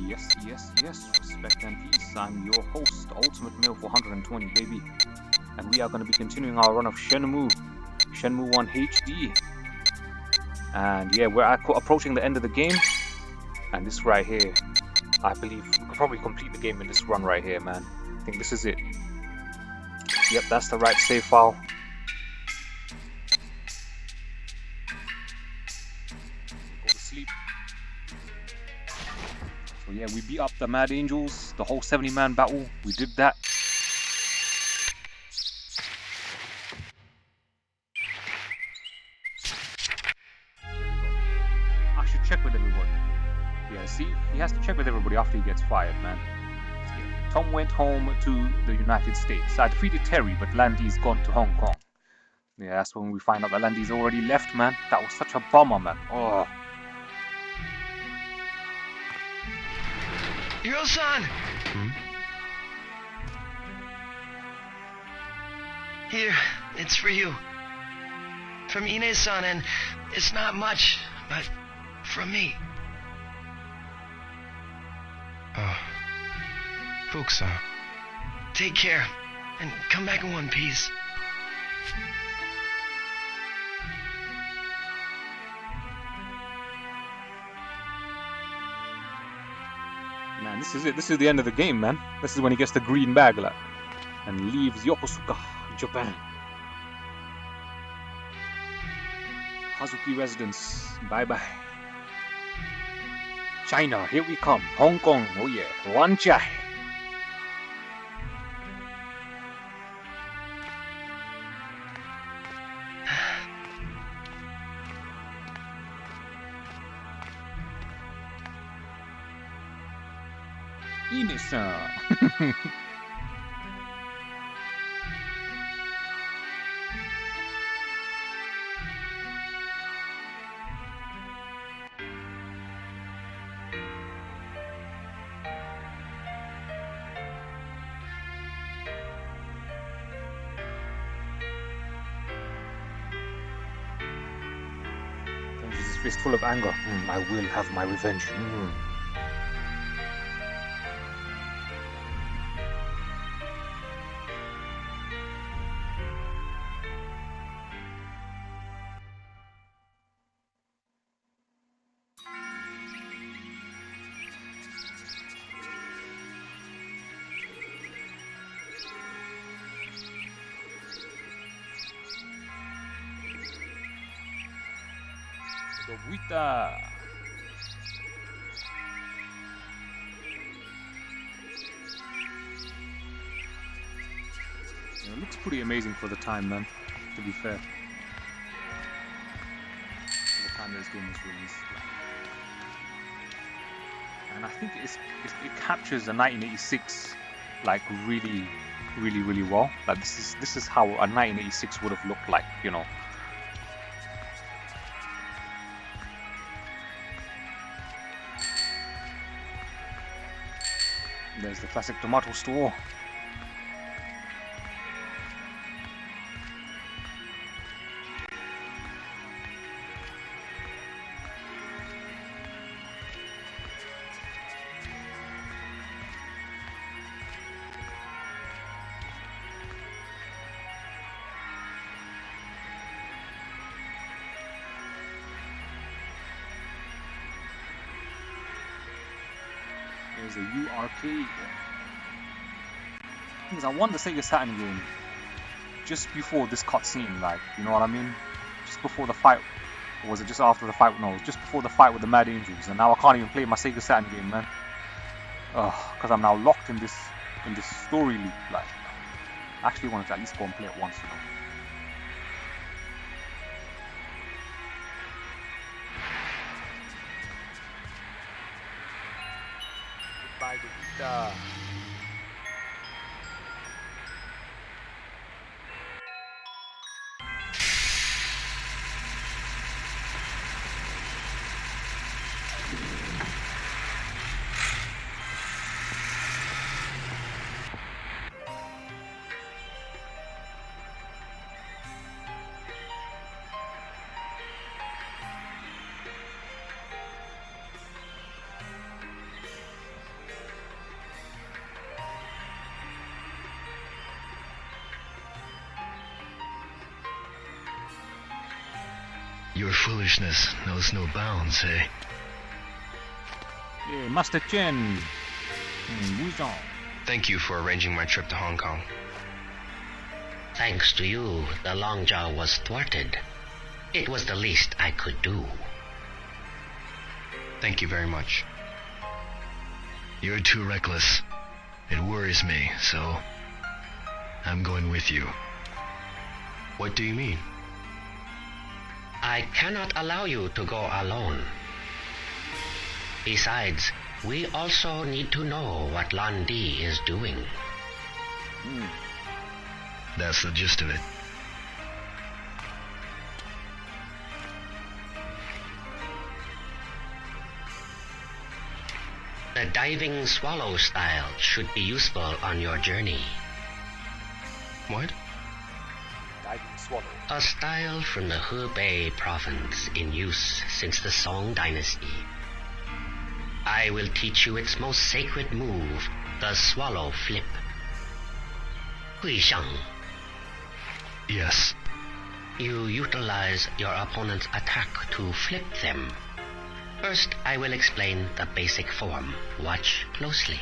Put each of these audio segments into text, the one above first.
Yes. Respect and peace. I'm your host, ULTIMATEMALE420, baby. And we are going to be continuing our run of Shenmue 1 HD. And yeah, we're approaching the end of the game. And this right here, I believe we could probably complete the game in this run right here, man. I think this is it. Yep, that's the right save file. Go to sleep. So yeah, we beat up the Mad Angels, the whole 70-man battle. We did that. I should check with everybody. Yeah, see, he has to check with everybody after he gets fired, man. Yeah. Tom went home to the United States. I defeated Terry, but Landy's gone to Hong Kong. Yeah, that's when we find out that Landy's already left, man. That was such a bummer, man. Oh. Hiro-san! Here, it's for you. From Ine-san, and it's not much, but from me. Oh. Fuku-san. Take care, and come back in one piece. Man, this is it. This is the end of the game, man. This is when he gets the green bag, like, and leaves Yokosuka, Japan. Hazuki residence. Bye-bye. China, here we come. Hong Kong, oh yeah. Wanchai. Ine-san. His fist full of anger. I will have my revenge. Dobita. It looks pretty amazing for the time, man, to be fair. For the time that this game was released. And I think it captures the 1986 like really well. Like this is how a 1986 would have looked like, you know. There's the classic tomato store. There's a U arcade. Because I won the Sega Saturn game just before this cutscene, like, you know what I mean? Just before the fight. Or was it just after the fight? No, it was just before the fight with the Mad Angels. And now I can't even play my Sega Saturn game, man. Because I'm now locked in this story loop. Like, I actually wanted to at least go and play it once, you know. Goodbye, Gogeta. Your foolishness knows no bounds, eh? Yeah, Master Chen. Wuzong. Thank you for arranging my trip to Hong Kong. Thanks to you, the Longjaw was thwarted. It was the least I could do. Thank you very much. You're too reckless. It worries me, so I'm going with you. What do you mean? I cannot allow you to go alone. Besides, we also need to know what Lan Di is doing. That's the gist of it. The diving swallow style should be useful on your journey. What? Diving swallow. A style from the Hebei province in use since the Song dynasty. I will teach you its most sacred move, the swallow flip. Hui Shang, Yes. you utilize your opponent's attack to flip them. First, I will explain the basic form. Watch closely.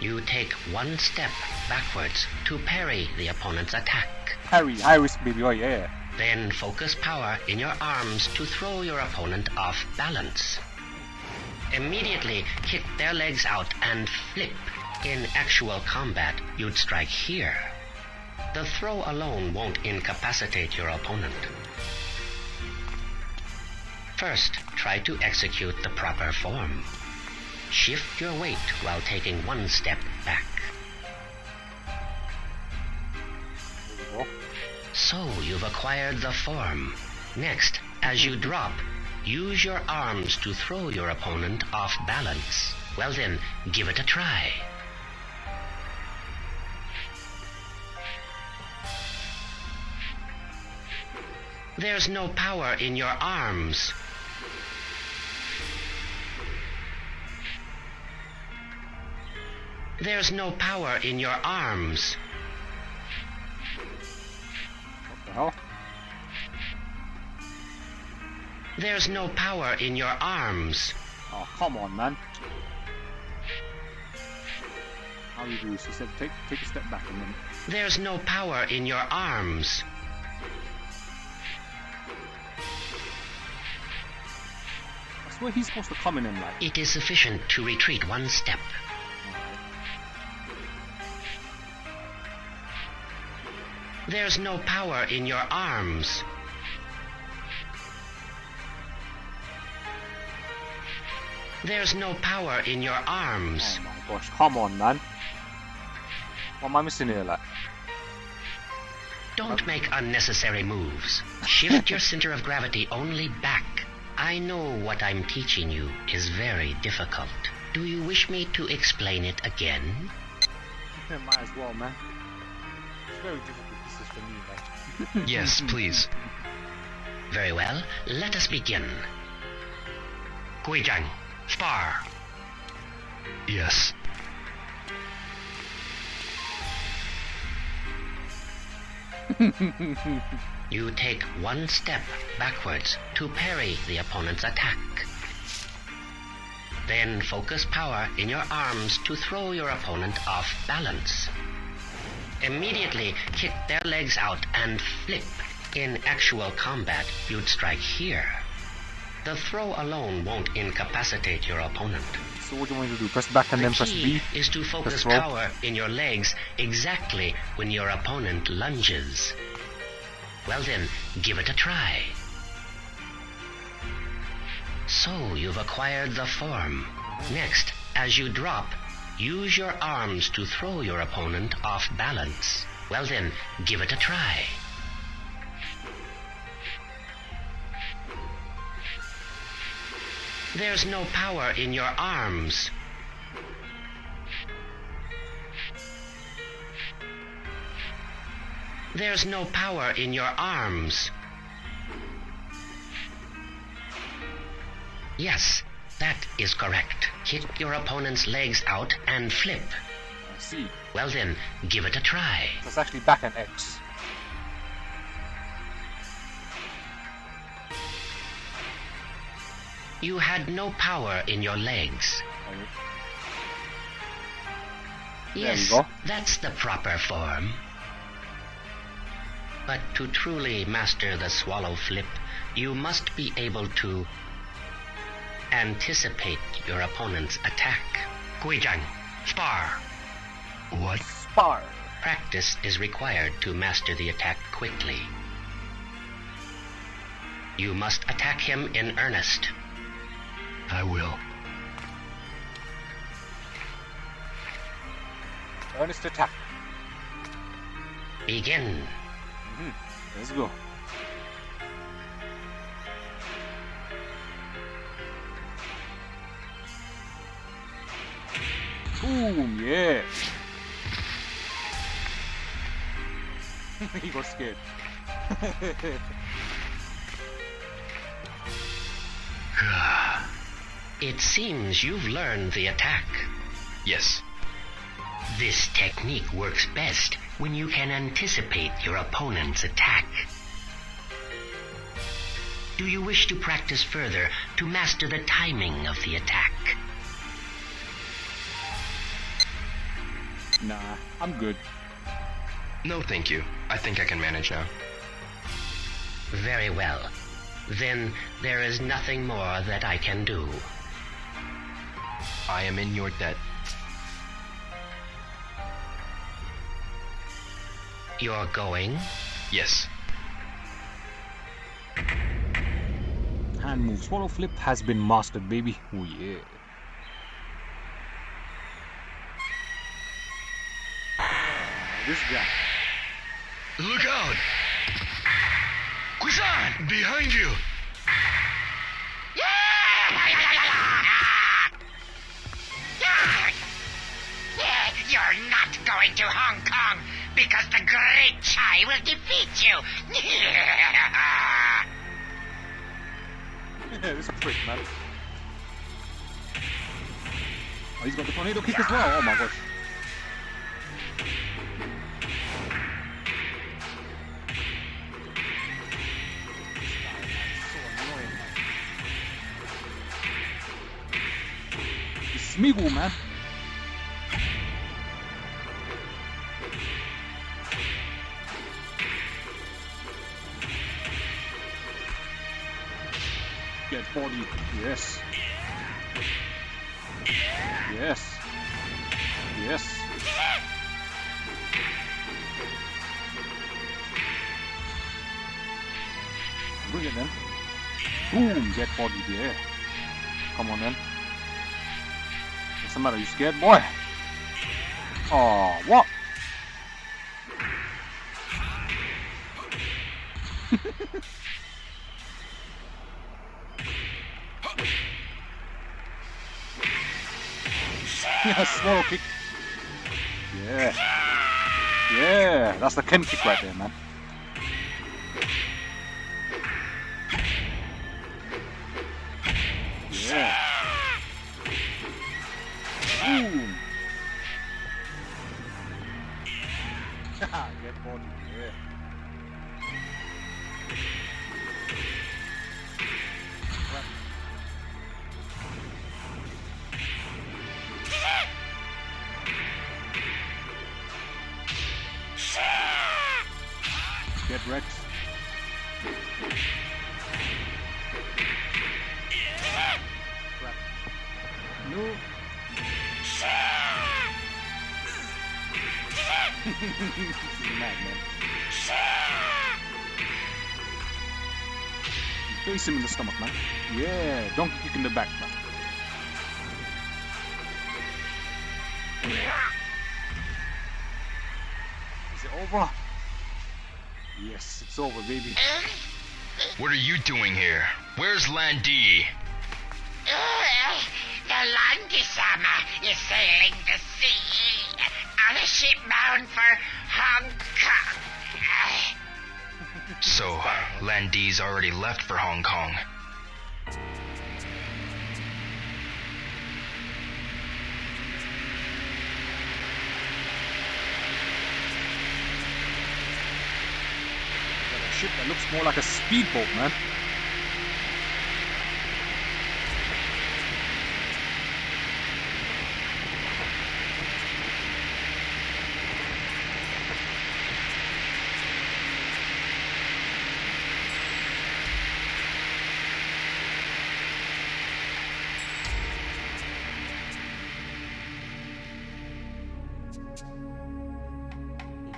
You take one step backwards to parry the opponent's attack. Harry, high risk, baby. Oh, yeah. Then focus power in your arms to throw your opponent off balance. Immediately kick their legs out and flip. In actual combat, you'd strike here. The throw alone won't incapacitate your opponent. First, try to execute the proper form. Shift your weight while taking one step back. There we go. So you've acquired the form. Next, as you drop, use your arms to throw your opponent off balance. Well then, give it a try. There's no power in your arms. There's no power in your arms. What the hell? There's no power in your arms. Oh, come on, man. How do you do this? He said take a step back and then... There's no power in your arms. I swear he's supposed to come in and like... It is sufficient to retreat one step. There's no power in your arms. There's no power in your arms. Oh my gosh, come on, man. What am I missing here, like? Don't make unnecessary moves. Shift your center of gravity only back. I know what I'm teaching you is very difficult. Do you wish me to explain it again? Might as well, man. It's very difficult. This is for me, man. Yes, please. Very well, let us begin. Guizhang, spar. Yes. You take one step backwards to parry the opponent's attack. Then focus power in your arms to throw your opponent off balance. Immediately kick their legs out and flip. In actual combat, you'd strike here. The throw alone won't incapacitate your opponent. So what do you want me to do? Press back and then press The B? key is to focus throw? power in your legs exactly when your opponent lunges. Well then, give it a try. So you've acquired the form. Next, as you drop, use your arms to throw your opponent off balance. Well then, give it a try. There's no power in your arms. There's no power in your arms. Yes, that is correct. Kick your opponent's legs out and flip. I see. Well then, give it a try. That's actually back and X. You had no power in your legs. There Yes, you go. that's the proper form. But to truly master the swallow flip, you must be able to anticipate your opponent's attack. Guijang, spar. What? Spar. Practice is required to master the attack quickly. You must attack him in earnest. I will. Earnest attack. Begin. Let's go. Boom, yeah. He got scared. It seems you've learned the attack. Yes. This technique works best when you can anticipate your opponent's attack. Do you wish to practice further to master the timing of the attack? Nah, I'm good. No, thank you. I think I can manage now. Very well. Then there is nothing more that I can do. I am in your debt. You're going? Yes. Hand move. Swallow flip has been mastered, baby. Oh yeah. This guy. Look out! Kusan! Behind you! You're not going to Hong Kong because the Great Chai will defeat you. This prick, man. Oh, he's got the tornado kick as well. Oh my gosh. Smeagol, man. Get body. Yes. Yes. Yes. Bring it then. Boom. Get body. Yeah. Come on then. What's the matter? You scared, boy? Oh, what? Yeah, swallow kick. Yeah. Yeah, that's the Ken kick right there, man. Yeah. Boom. Get body, yeah. Get wrecked. Crap. No. Mad, man. Face him in the stomach, man. Yeah, donkey kick in the back, man. Is it over? Yes, it's over, baby. What are you doing here? Where's Landy? The Landy-sama is sailing the sea on a ship bound for Hong Kong. So, Landy's already left for Hong Kong. Got a ship that looks more like a speedboat, man.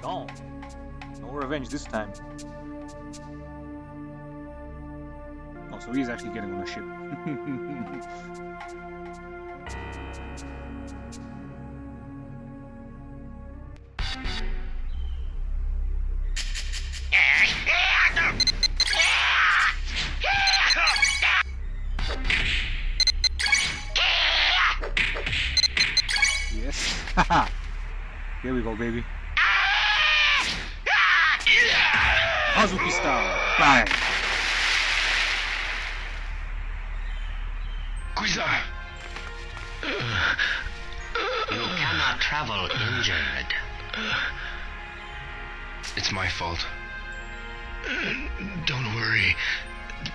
No. No revenge this time. Oh, so he's actually getting on a ship. Yes. Here we go, baby. Hazuki style. Bang. Kuiza! You cannot travel injured. It's my fault. Don't worry.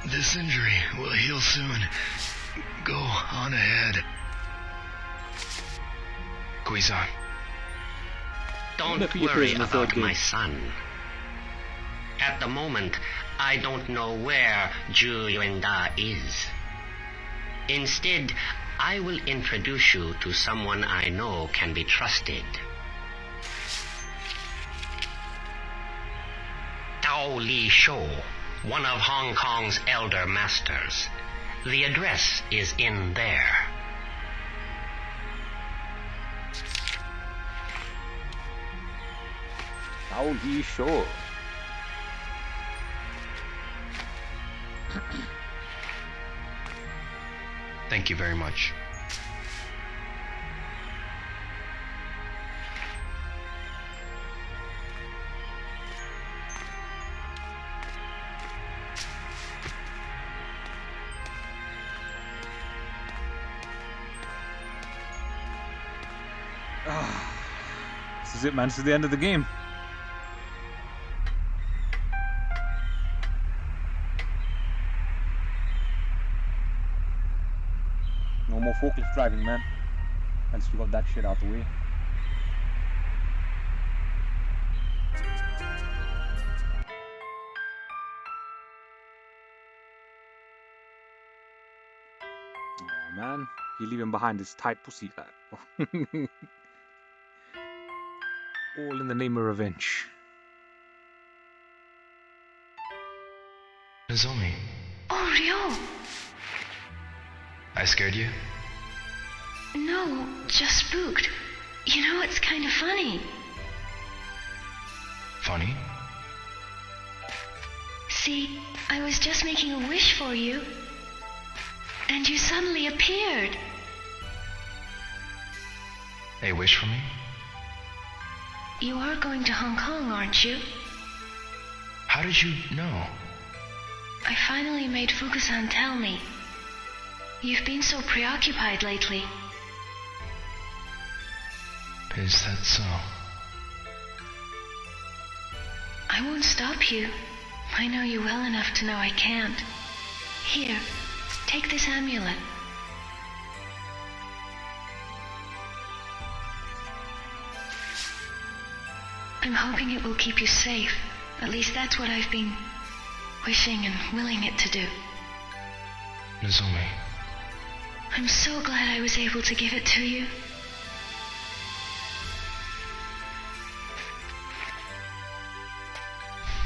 This injury will heal soon. Go on ahead. Kuiza, Don't Look, you worry praise the third about game. my son. At the moment, I don't know where Ju Yuenda is. Instead, I will introduce you to someone I know can be trusted. Tao Li Shou, one of Hong Kong's elder masters. The address is in there. How he sure. thank you very much. This is it, man. This is the end of the game. No more forklift driving, man. Once we got that shit out the way. Oh man, you're leaving behind this tight pussy, lad. All in the name of revenge. Nozomi, Oh, Ryo! I scared you? No, just spooked. You know, it's kind of funny. funny? See, I was just making a wish for you, and you suddenly appeared. A wish for me? You are going to Hong Kong, aren't you? How did you know? I finally made Fukusan tell me. You've been so preoccupied lately. Is that so? I won't stop you. I know you well enough to know I can't. Here, take this amulet. I'm hoping it will keep you safe. At least that's what I've been wishing and willing it to do. Nozomi, I'm so glad I was able to give it to you.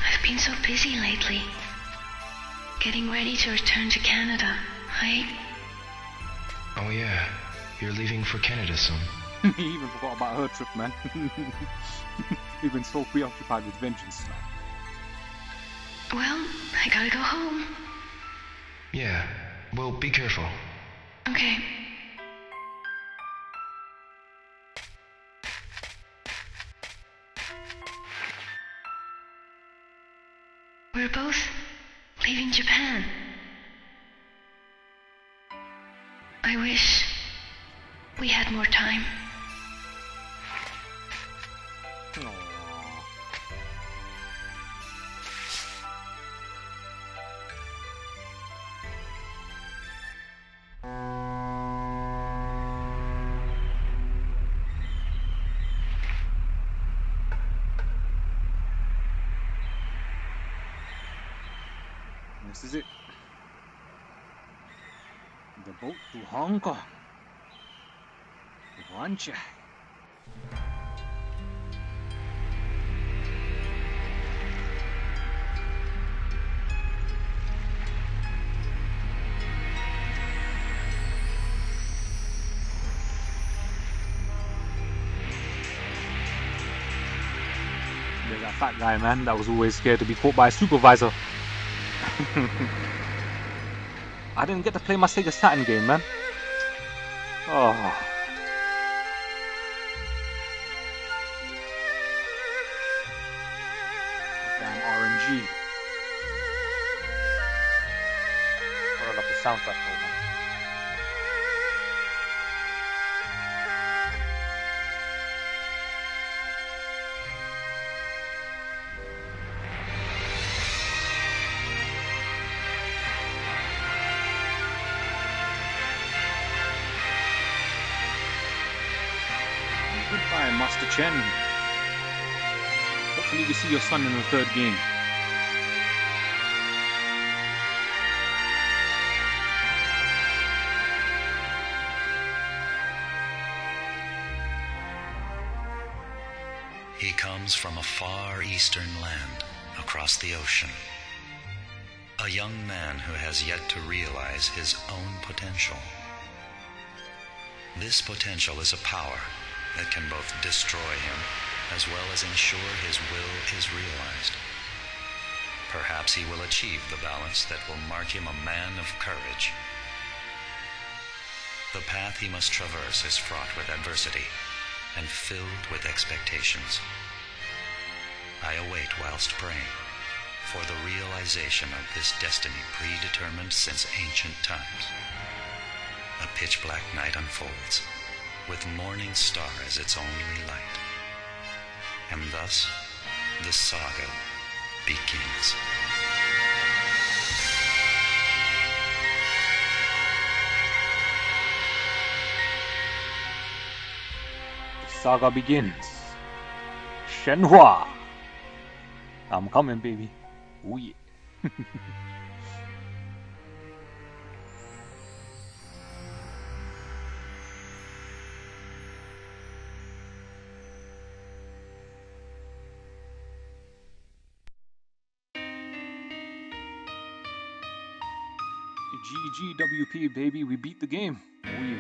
I've been so busy lately. Getting ready to return to Canada. oh yeah, you're leaving for Canada soon. He even forgot about her trip, man. We've been so preoccupied with vengeance now. Well, I gotta go home. Yeah, well, be careful. Okay. We're both leaving Japan. I wish we had more time. Aww. This is it. The boat to Hong Kong. Rancha. fat guy, man, that was always scared to be caught by a supervisor. I didn't get to play my Sega Saturn game, man. Oh. Damn RNG. I love the soundtrack though, man. Goodbye, Master Chen. Hopefully we see your son in the third game. He comes from a far eastern land, across the ocean. A young man who has yet to realize his own potential. This potential is a power that can both destroy him as well as ensure his will is realized. Perhaps he will achieve the balance that will mark him a man of courage. The path he must traverse is fraught with adversity and filled with expectations. I await whilst praying for the realization of this destiny predetermined since ancient times. A pitch-black night unfolds, with morning star as its only light. And thus, the saga begins. The saga begins. Shenhua! I'm coming, baby. Oh yeah. GGWP, baby, we beat the game. Oh yeah.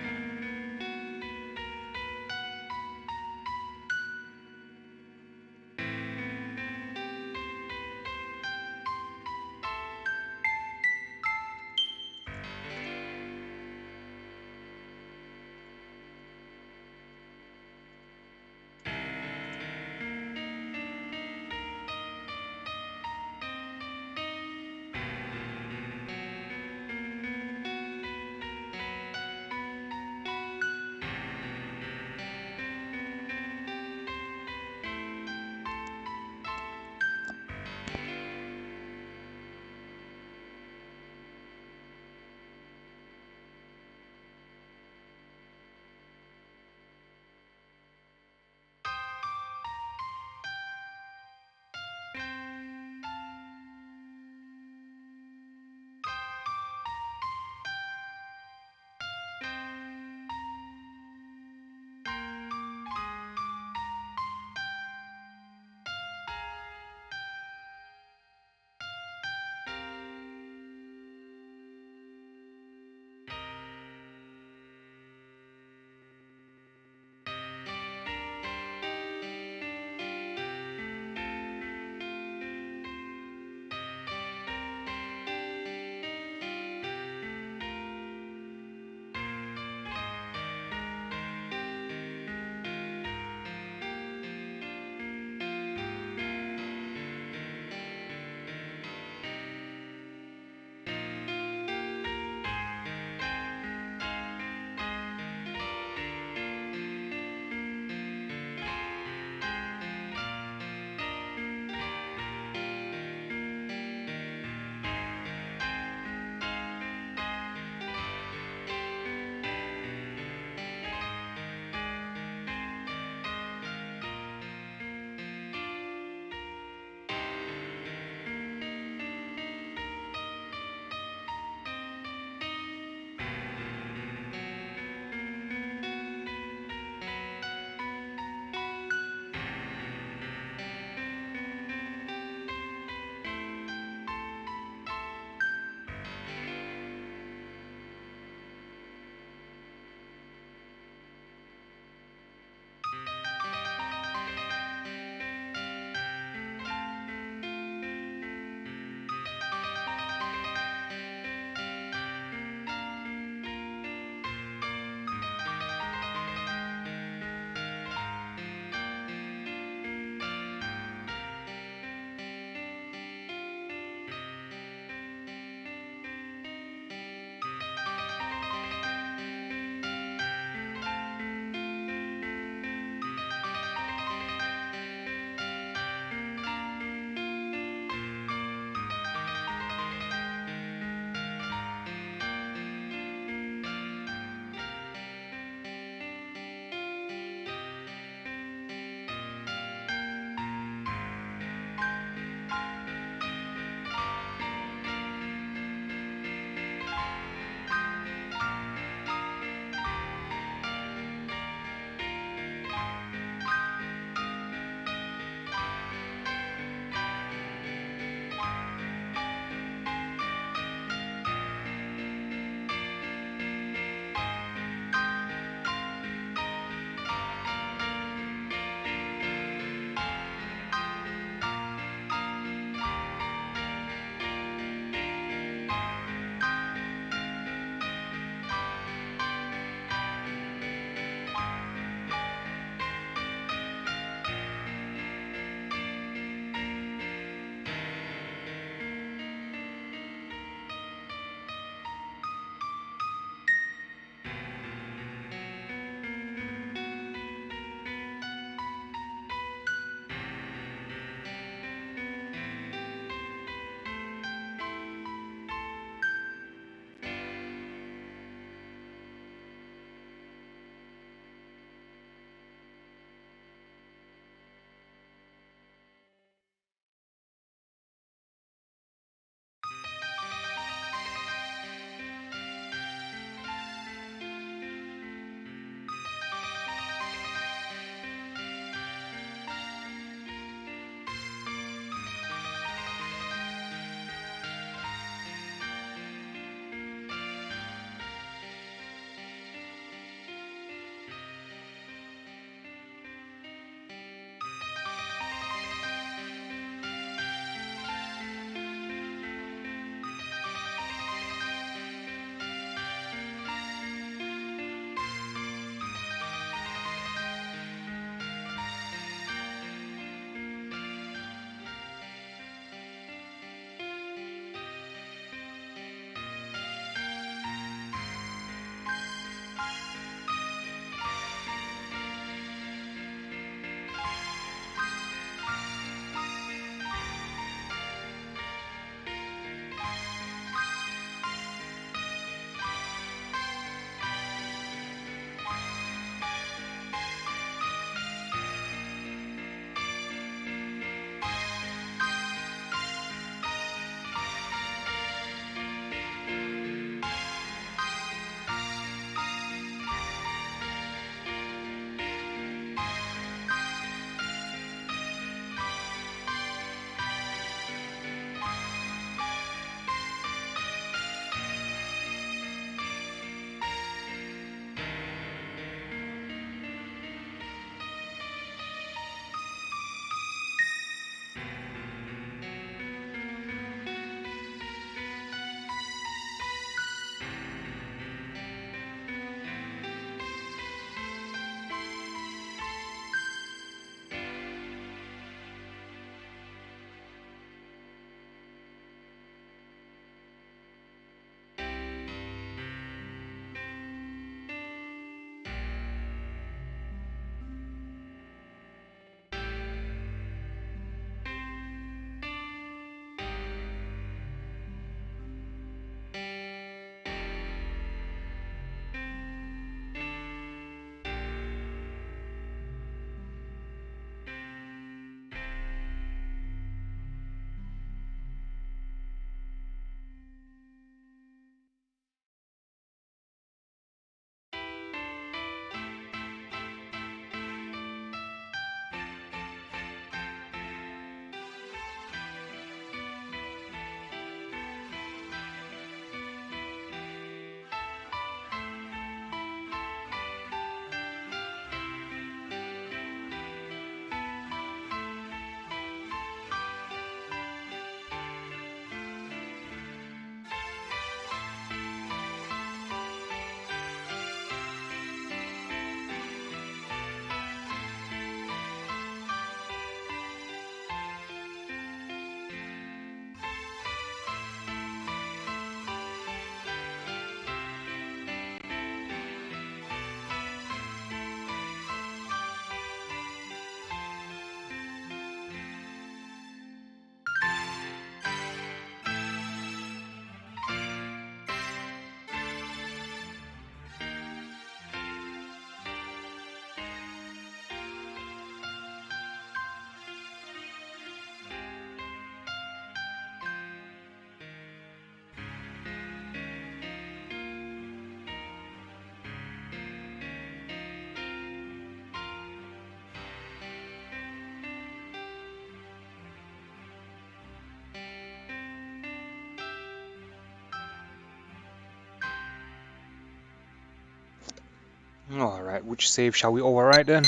Alright, which save shall we overwrite then?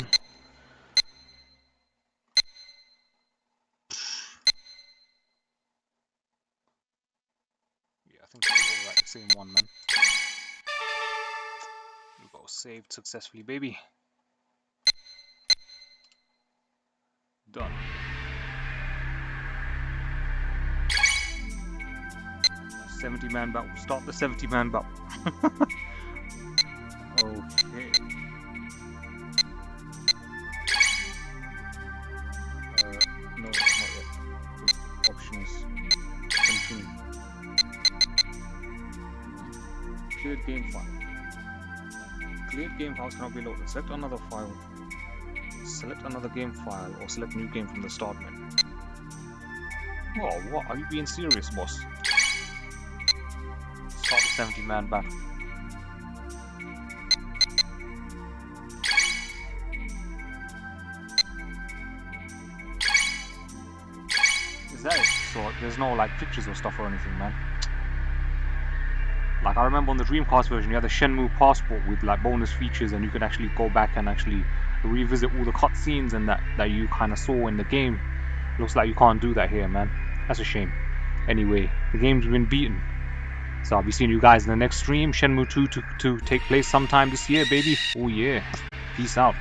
Yeah, I think we'll overwrite the same one, man. We go saved successfully, baby. Done. $70-man battle. Start the 70-man battle. Okay. No, not yet. The option is continue. Cleared game file. Cleared game files cannot be loaded. Select another file. Select another game file or select new game from the start menu. Oh, what? Are you being serious, boss? Start the 70-man battle. Is that it? So there's no like pictures or stuff or anything, man. Like I remember on the Dreamcast version, you had the Shenmue passport with like bonus features, and you could actually go back and actually revisit all the cutscenes and that you kind of saw in the game. Looks like you can't do that here, man. That's a shame. Anyway, the game's been beaten. So I'll be seeing you guys in the next stream. Shenmue 2 to take place sometime this year, baby. Oh yeah. Peace out.